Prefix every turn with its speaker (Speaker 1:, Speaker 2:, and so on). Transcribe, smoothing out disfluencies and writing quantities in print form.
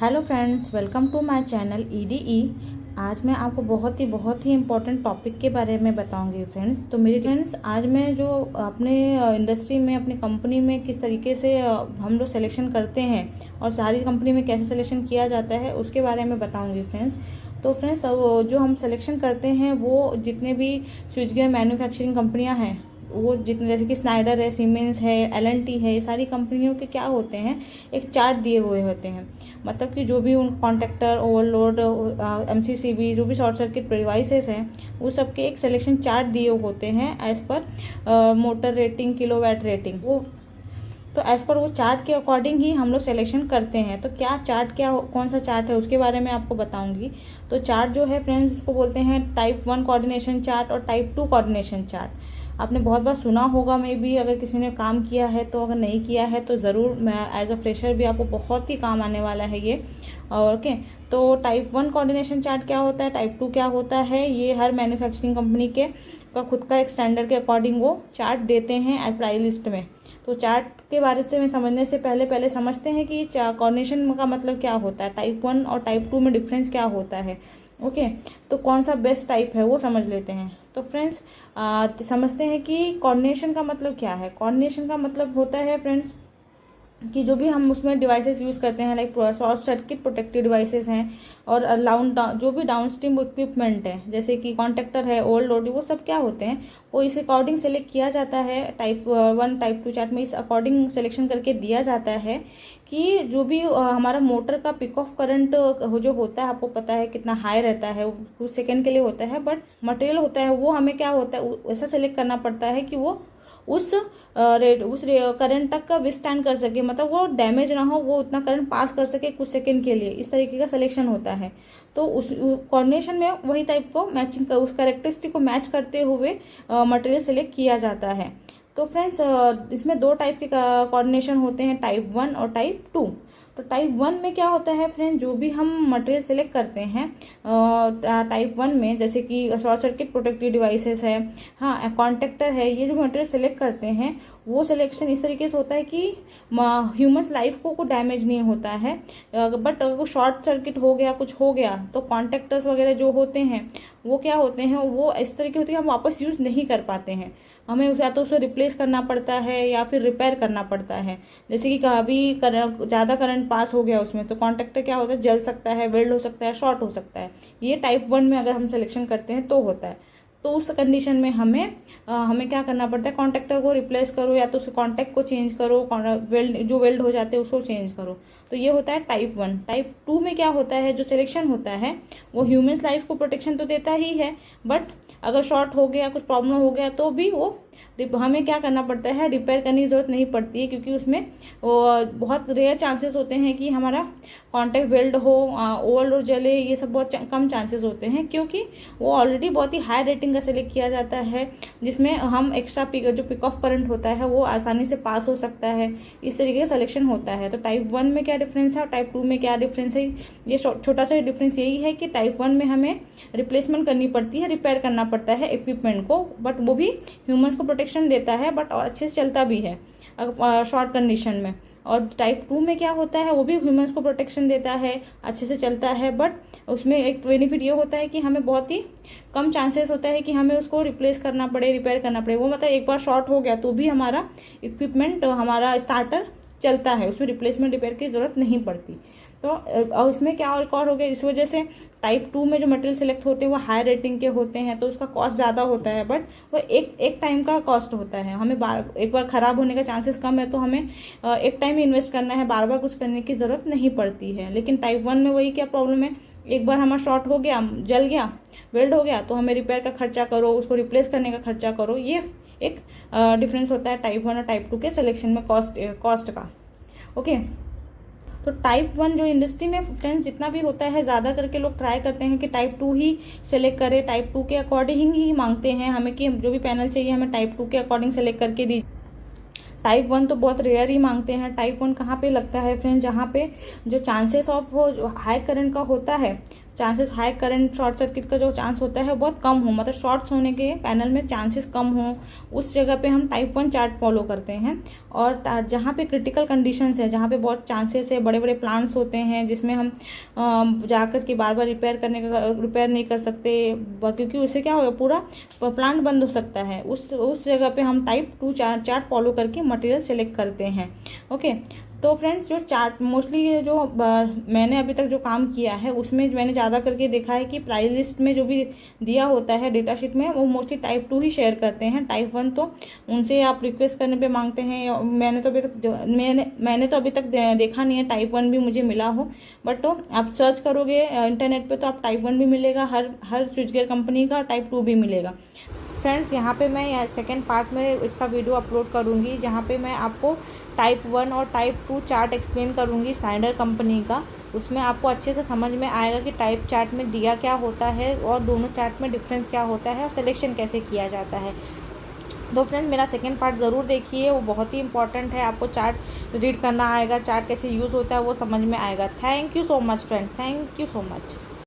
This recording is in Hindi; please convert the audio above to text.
Speaker 1: Hello friends, welcome to my channel ईडीई। आज मैं आपको बहुत ही इम्पोर्टेंट टॉपिक के बारे में बताऊंगी फ्रेंड्स। तो मेरे फ्रेंड्स, आज मैं जो अपने इंडस्ट्री में, अपनी कंपनी में किस तरीके से हम लोग सिलेक्शन करते हैं और सारी कंपनी में कैसे सिलेक्शन किया जाता है उसके बारे में बताऊंगी फ्रेंड्स। तो फ्रेंड्स, जो हम सिलेक्शन करते हैं वो जितने भी स्विच गियर मैन्युफैक्चरिंग कंपनियां हैं, वो जितने जैसे कि स्नाइडर है, सीमेंस है, एलएनटी है, ये सारी कंपनियों के क्या होते हैं, एक चार्ट दिए हुए होते हैं। मतलब कि जो भी उन कॉन्ट्रैक्टर, ओवरलोड, एमसीसीबी, जो भी शॉर्ट सर्किट डिवाइसेस हैं, वो सबके एक सिलेक्शन चार्ट दिए होते हैं as per motor rating, kilowatt rating. वो तो एज पर वो चार्ट के अकॉर्डिंग ही हम लोग सिलेक्शन करते हैं। तो क्या चार्ट, क्या कौन सा चार्ट है उसके बारे में आपको बताऊंगी। तो चार्ट जो है फ्रेंड्स, उसको बोलते हैं टाइप 1 कोऑर्डिनेशन चार्ट और टाइप 2 कोऑर्डिनेशन चार्ट। आपने बहुत बार सुना होगा, मे भी अगर किसी ने काम किया है तो, अगर नहीं किया है तो ज़रूर, मैं एज अ फ्रेशर भी आपको बहुत ही काम आने वाला है ये। ओके, तो टाइप 1 कोऑर्डिनेशन चार्ट क्या होता है, टाइप 2 क्या होता है, ये हर मैन्युफैक्चरिंग कंपनी के का खुद का एक स्टैंडर्ड के अकॉर्डिंग वो चार्ट देते हैं एज प्राइस लिस्ट में। तो चार्ट के बारे में समझने से पहले समझते हैं कि कोऑर्डिनेशन का मतलब क्या होता है, टाइप 1 और टाइप 2 में डिफरेंस क्या होता है। ओके, तो कौन सा बेस्ट टाइप है वो समझ लेते हैं। तो फ्रेंड्स, समझते हैं कि कोऑर्डिनेशन का मतलब क्या है। कोऑर्डिनेशन का मतलब होता है फ्रेंड्स कि जो भी हम उसमें डिवाइसेस यूज़ करते हैं, like short circuit protective devices हैं, और जो भी डाउनस्ट्रीम इक्विपमेंट है, जैसे कि कॉन्ट्रैक्टर है, ओल्ड लोड, वो सब क्या होते हैं, वो इस अकॉर्डिंग सेलेक्ट किया जाता है। टाइप 1 टाइप 2 चार्ट में इस अकॉर्डिंग सिलेक्शन करके दिया जाता है कि जो भी हमारा मोटर का पिक ऑफ करंट जो होता है, आपको पता है कितना हाई रहता है, कुछ सेकेंड के लिए होता है, बट मटेरियल होता है वो हमें क्या होता है, ऐसा सेलेक्ट करना पड़ता है कि वो उस करंट तक का विस्टैंड कर सके, मतलब वो डैमेज ना हो, वो उतना करंट पास कर सके कुछ सेकंड के लिए। इस तरीके का सिलेक्शन होता है। तो उस कोऑर्डिनेशन में वही टाइप को मैचिंग, उस कैरेक्टरिस्टिक को मैच करते हुए मटेरियल सेलेक्ट किया जाता है। तो फ्रेंड्स, इसमें दो टाइप के कोऑर्डिनेशन होते हैं, टाइप 1 और टाइप 2। तो टाइप 1 में क्या होता है फ्रेंड, जो भी हम मटेरियल सेलेक्ट करते हैं टाइप 1 में, जैसे कि शॉर्ट सर्किट प्रोटेक्टिव डिवाइसेस है, हाँ, कॉन्ट्रैक्टर है, ये जो मटेरियल सेलेक्ट करते हैं वो सिलेक्शन इस तरीके से होता है कि ह्यूमन लाइफ को डैमेज नहीं होता है। बट अगर शॉर्ट सर्किट हो गया, कुछ हो गया, तो कॉन्ट्रैक्टर्स वगैरह जो होते हैं वो क्या होते हैं, वो इस तरीके होते हैं हम वापस यूज़ नहीं कर पाते हैं। हमें या तो उसे रिप्लेस करना पड़ता है या फिर रिपेयर करना पड़ता है। जैसे कि कभी ज़्यादा करंट पास हो गया उसमें, तो कॉन्ट्रैक्टर क्या होता है, जल सकता है, वेल्ड हो सकता है, शॉर्ट हो सकता है। ये टाइप 1 में अगर हम सिलेक्शन करते हैं तो होता है। तो उस कंडीशन में हमें क्या करना पड़ता है, कॉन्ट्रैक्टर को रिप्लेस करो या तो उसके कॉन्टैक्ट को चेंज करो, जो वेल्ड हो जाते हैं उसको चेंज करो। तो ये होता है टाइप 1। टाइप 2 में क्या होता है, जो सिलेक्शन होता है वो ह्यूमन लाइफ को प्रोटेक्शन तो देता ही है, बट अगर शॉर्ट हो गया, कुछ प्रॉब्लम हो गया, तो भी वो हमें क्या करना पड़ता है, रिपेयर करने की ज़रूरत नहीं पड़ती है, क्योंकि उसमें बहुत रेयर चांसेस होते हैं कि हमारा कॉन्टैक्ट वेल्ड हो, ओवरलोड जले, ये सब बहुत कम चांसेस होते हैं, क्योंकि वो ऑलरेडी बहुत ही हाई रेटिंग का सिलेक्ट किया जाता है, जिसमें हम एक्स्ट्रा जो पिक ऑफ करंट होता है वो आसानी से पास हो सकता है। इस तरीके का सिलेक्शन होता है। तो टाइप 1 में क्या डिफरेंस है और टाइप 2 में क्या डिफरेंस है, ये छोटा सा डिफरेंस यही है कि टाइप 1 में हमें रिप्लेसमेंट करनी पड़ती है, रिपेयर करना पड़ता है इक्विपमेंट को, बट वो भी ह्यूमंस को प्रोटेक्शन देता है, बट और अच्छे से चलता भी है शॉर्ट कंडीशन में। और टाइप 2 में क्या होता है, वो भी ह्यूमंस को प्रोटेक्शन देता है, अच्छे से चलता है, बट उसमें एक बेनिफिट ये होता है कि हमें बहुत ही कम चांसेस होता है कि हमें उसको रिप्लेस करना पड़े, रिपेयर करना पड़े। वो मतलब एक बार शॉर्ट हो गया तो भी हमारा इक्विपमेंट, हमारा स्टार्टर चलता है, उसमें रिप्लेसमेंट, रिपेयर की ज़रूरत नहीं पड़ती। तो और इसमें क्या और हो गया, इस वजह से टाइप 2 में जो मटेरियल सेलेक्ट होते हैं वो हाई रेटिंग के होते हैं, तो उसका कॉस्ट ज़्यादा होता है, बट वो एक टाइम का कॉस्ट होता है। हमें एक बार ख़राब होने का चांसेस कम है, तो हमें एक टाइम ही इन्वेस्ट करना है, बार बार कुछ करने की ज़रूरत नहीं पड़ती है। लेकिन टाइप 1 में वही क्या प्रॉब्लम है, एक बार हमारा शॉर्ट हो गया, जल गया, वेल्ड हो गया, तो हमें रिपेयर का खर्चा करो, उसको रिप्लेस करने का खर्चा करो। ये एक डिफरेंस होता है टाइप 1 और टाइप 2 के सिलेक्शन में कॉस्ट का। ओके, तो टाइप 1 जो इंडस्ट्री में फ्रेंड्स जितना भी होता है, ज़्यादा करके लोग ट्राई करते हैं कि टाइप 2 ही सेलेक्ट करें, टाइप 2 के अकॉर्डिंग ही मांगते हैं हमें कि जो भी पैनल चाहिए हमें टाइप 2 के अकॉर्डिंग सेलेक्ट करके दी। टाइप 1 तो बहुत रेयर ही मांगते हैं। टाइप 1 कहाँ पे लगता है फ्रेंड, जहाँ पे जो चांसेस ऑफ जो हाई करंट का होता है chances high current short circuit का जो चांस होता है बहुत कम हो, मतलब शॉर्ट्स होने के पैनल में चांसेस कम हो, उस जगह पे हम टाइप 1 चार्ट फॉलो करते हैं। और जहाँ पे क्रिटिकल कंडीशंस है, जहाँ पे बहुत चांसेस है, बड़े बड़े प्लांट्स होते हैं जिसमें हम जाकर के बार बार रिपेयर नहीं कर सकते, क्योंकि उससे क्या होगा, पूरा प्लांट बंद हो सकता है, उस जगह पे हम टाइप 2 चार्ट फॉलो करके मटेरियल सेलेक्ट करते हैं। ओके, तो फ्रेंड्स जो चार्ट मोस्टली जो मैंने अभी तक जो काम किया है उसमें मैंने ज़्यादा करके देखा है कि प्राइस लिस्ट में जो भी दिया होता है डेटा शीट में, वो मोस्टली टाइप 2 ही शेयर करते हैं। टाइप 1 तो उनसे आप रिक्वेस्ट करने पे मांगते हैं। मैंने तो अभी तक देखा नहीं है टाइप 1 भी मुझे मिला हो, बट तो आप सर्च करोगे इंटरनेट पे तो आप टाइप 1 भी मिलेगा, हर स्विचगेयर कंपनी का टाइप 2 भी मिलेगा। फ्रेंड्स यहाँ पे मैं सेकेंड पार्ट में इसका वीडियो अपलोड करूँगी, जहाँ पे मैं आपको टाइप 1 और टाइप 2 चार्ट एक्सप्लेन करूँगी स्नाइडर कंपनी का। उसमें आपको अच्छे से समझ में आएगा कि टाइप चार्ट में दिया क्या होता है और दोनों चार्ट में डिफरेंस क्या होता है और सिलेक्शन कैसे किया जाता है। तो फ्रेंड मेरा सेकेंड पार्ट ज़रूर देखिए, वो बहुत ही इंपॉर्टेंट है। आपको चार्ट रीड करना आएगा, चार्ट कैसे यूज़ होता है वो समझ में आएगा। Thank you so much friend, thank you so much.